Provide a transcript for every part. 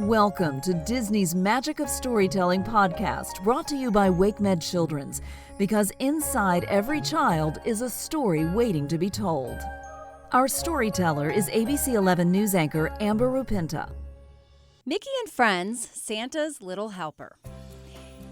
Welcome to Disney's Magic of Storytelling podcast, brought to you by WakeMed Children's, because inside every child is a story waiting to be told. Our storyteller is ABC 11 news anchor Amber Rupinta. Mickey and Friends, Santa's Little Helper.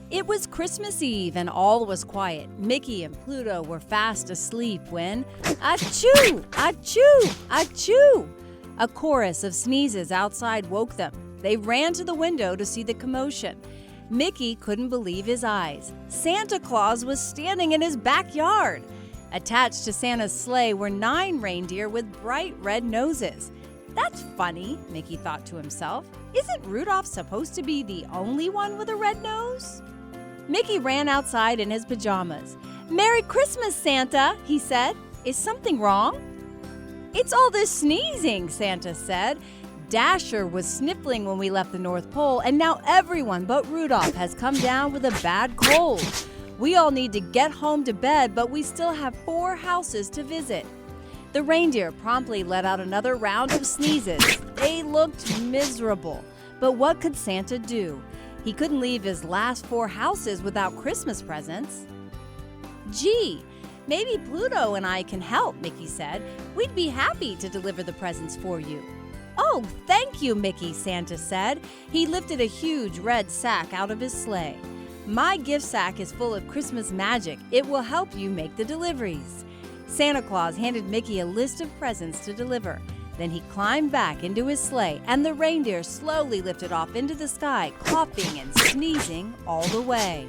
It was Christmas Eve and all was quiet. Mickey and Pluto were fast asleep when, achoo, achoo, achoo! A chorus of sneezes outside woke them. They ran to the window to see the commotion. Mickey couldn't believe his eyes. Santa Claus was standing in his backyard. Attached to Santa's sleigh were 9 reindeer with bright red noses. That's funny, Mickey thought to himself. Isn't Rudolph supposed to be the only one with a red nose? Mickey ran outside in his pajamas. "Merry Christmas, Santa," he said. "Is something wrong?" "It's all this sneezing," Santa said. "Dasher was sniffling when we left the North Pole, and now everyone but Rudolph has come down with a bad cold. We all need to get home to bed, but we still have 4 houses to visit." The reindeer promptly let out another round of sneezes. They looked miserable. But what could Santa do? He couldn't leave his last 4 houses without Christmas presents. "Gee, maybe Pluto and I can help," Mickey said. "We'd be happy to deliver the presents for you." "Oh, thank you, Mickey," Santa said. He lifted a huge red sack out of his sleigh. "My gift sack is full of Christmas magic. It will help you make the deliveries." Santa Claus handed Mickey a list of presents to deliver. Then he climbed back into his sleigh, and the reindeer slowly lifted off into the sky, coughing and sneezing all the way.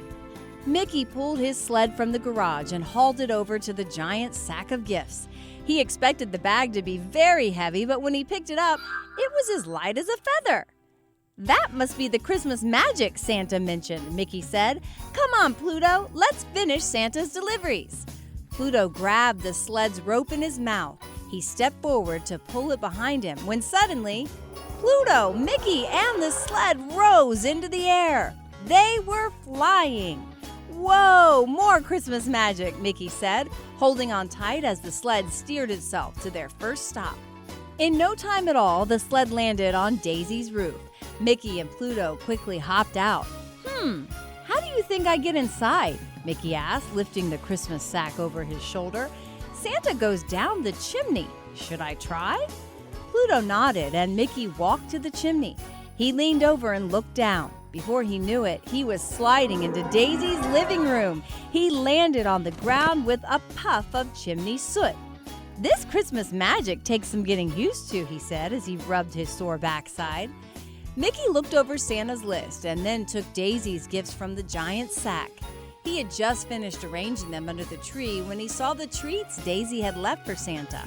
Mickey pulled his sled from the garage and hauled it over to the giant sack of gifts. He expected the bag to be very heavy, but when he picked it up, it was as light as a feather. "That must be the Christmas magic Santa mentioned," Mickey said. "Come on, Pluto, let's finish Santa's deliveries." Pluto grabbed the sled's rope in his mouth. He stepped forward to pull it behind him when suddenly, Pluto, Mickey, and the sled rose into the air. They were flying. "Whoa, more Christmas magic," Mickey said, holding on tight as the sled steered itself to their first stop. In no time at all, the sled landed on Daisy's roof. Mickey and Pluto quickly hopped out. How do you think I get inside?" Mickey asked, lifting the Christmas sack over his shoulder. "Santa goes down the chimney. Should I try?" Pluto nodded, and Mickey walked to the chimney. He leaned over and looked down. Before he knew it, he was sliding into Daisy's living room. He landed on the ground with a puff of chimney soot. "This Christmas magic takes some getting used to," he said as he rubbed his sore backside. Mickey looked over Santa's list and then took Daisy's gifts from the giant sack. He had just finished arranging them under the tree when he saw the treats Daisy had left for Santa.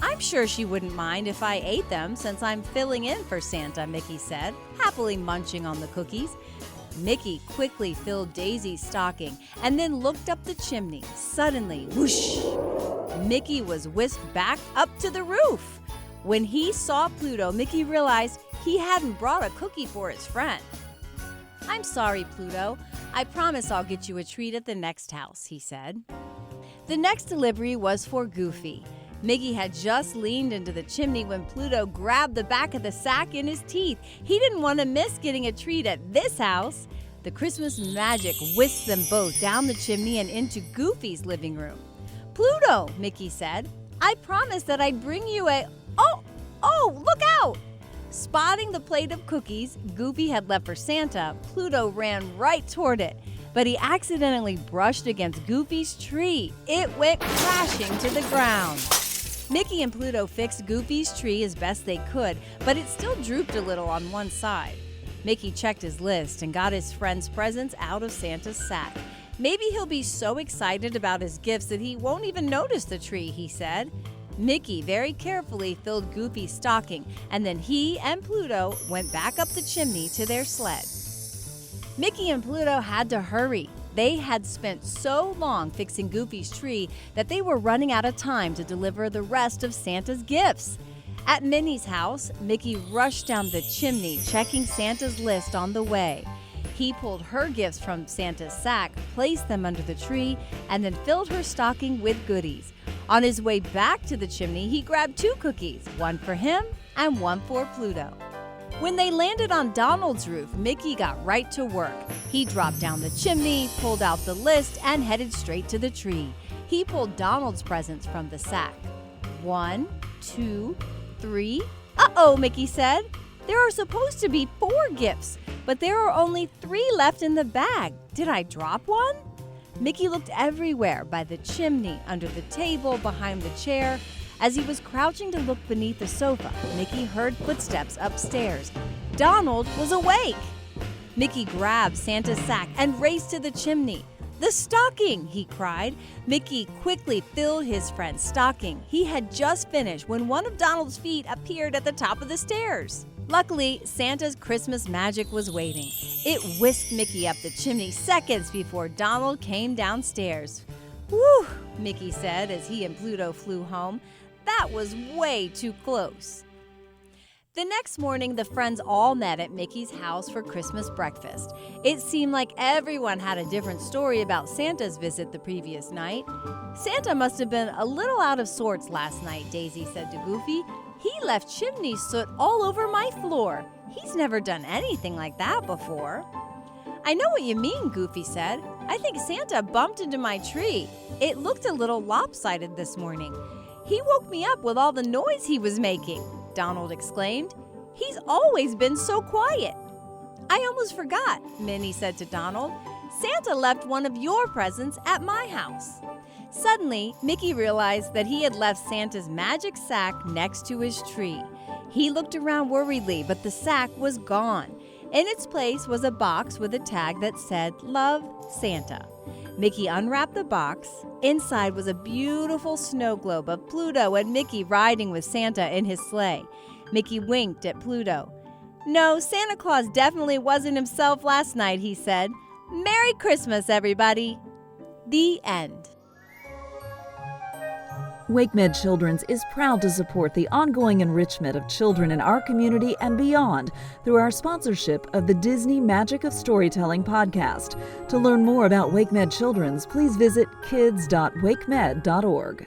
"I'm sure she wouldn't mind if I ate them since I'm filling in for Santa," Mickey said, happily munching on the cookies. Mickey quickly filled Daisy's stocking and then looked up the chimney. Suddenly, whoosh! Mickey was whisked back up to the roof. When he saw Pluto, Mickey realized he hadn't brought a cookie for his friend. "I'm sorry, Pluto. I promise I'll get you a treat at the next house," he said. The next delivery was for Goofy. Mickey had just leaned into the chimney when Pluto grabbed the back of the sack in his teeth. He didn't want to miss getting a treat at this house. The Christmas magic whisked them both down the chimney and into Goofy's living room. "Pluto," Mickey said, "I promised that I'd bring you a— Oh, look out!" Spotting the plate of cookies Goofy had left for Santa, Pluto ran right toward it. But he accidentally brushed against Goofy's tree. It went crashing to the ground. Mickey and Pluto fixed Goofy's tree as best they could, but it still drooped a little on one side. Mickey checked his list and got his friend's presents out of Santa's sack. "Maybe he'll be so excited about his gifts that he won't even notice the tree," he said. Mickey very carefully filled Goofy's stocking, and then he and Pluto went back up the chimney to their sled. Mickey and Pluto had to hurry. They had spent so long fixing Goofy's tree that they were running out of time to deliver the rest of Santa's gifts. At Minnie's house, Mickey rushed down the chimney, checking Santa's list on the way. He pulled her gifts from Santa's sack, placed them under the tree, and then filled her stocking with goodies. On his way back to the chimney, he grabbed 2 cookies, one for him and one for Pluto. When they landed on Donald's roof, Mickey got right to work. He dropped down the chimney, pulled out the list, and headed straight to the tree. He pulled Donald's presents from the sack. 1, 2, 3. Uh-oh, Mickey said. There are supposed to be 4 gifts, but there are only 3 left in the bag. Did I drop one? Mickey looked everywhere, by the chimney, under the table, behind the chair. As he was crouching to look beneath the sofa, Mickey heard footsteps upstairs. Donald was awake. Mickey grabbed Santa's sack and raced to the chimney. "The stocking!" he cried. Mickey quickly filled his friend's stocking. He had just finished when one of Donald's feet appeared at the top of the stairs. Luckily, Santa's Christmas magic was waiting. It whisked Mickey up the chimney seconds before Donald came downstairs. "Whew," Mickey said as he and Pluto flew home. "That was way too close." The next morning, the friends all met at Mickey's house for Christmas breakfast. It seemed like everyone had a different story about Santa's visit the previous night. "Santa must have been a little out of sorts last night," Daisy said to Goofy. "He left chimney soot all over my floor. He's never done anything like that before." "I know what you mean," Goofy said. "I think Santa bumped into my tree. It looked a little lopsided this morning. He woke me up with all the noise he was making," Donald exclaimed. "He's always been so quiet." "I almost forgot," Minnie said to Donald. "Santa left one of your presents at my house." Suddenly, Mickey realized that he had left Santa's magic sack next to his tree. He looked around worriedly, but the sack was gone. In its place was a box with a tag that said, "Love, Santa." Mickey unwrapped the box. Inside was a beautiful snow globe of Pluto and Mickey riding with Santa in his sleigh. Mickey winked at Pluto. "No, Santa Claus definitely wasn't himself last night," he said. "Merry Christmas, everybody." The end. WakeMed Children's is proud to support the ongoing enrichment of children in our community and beyond through our sponsorship of the Disney Magic of Storytelling podcast. To learn more about WakeMed Children's, please visit kids.wakemed.org.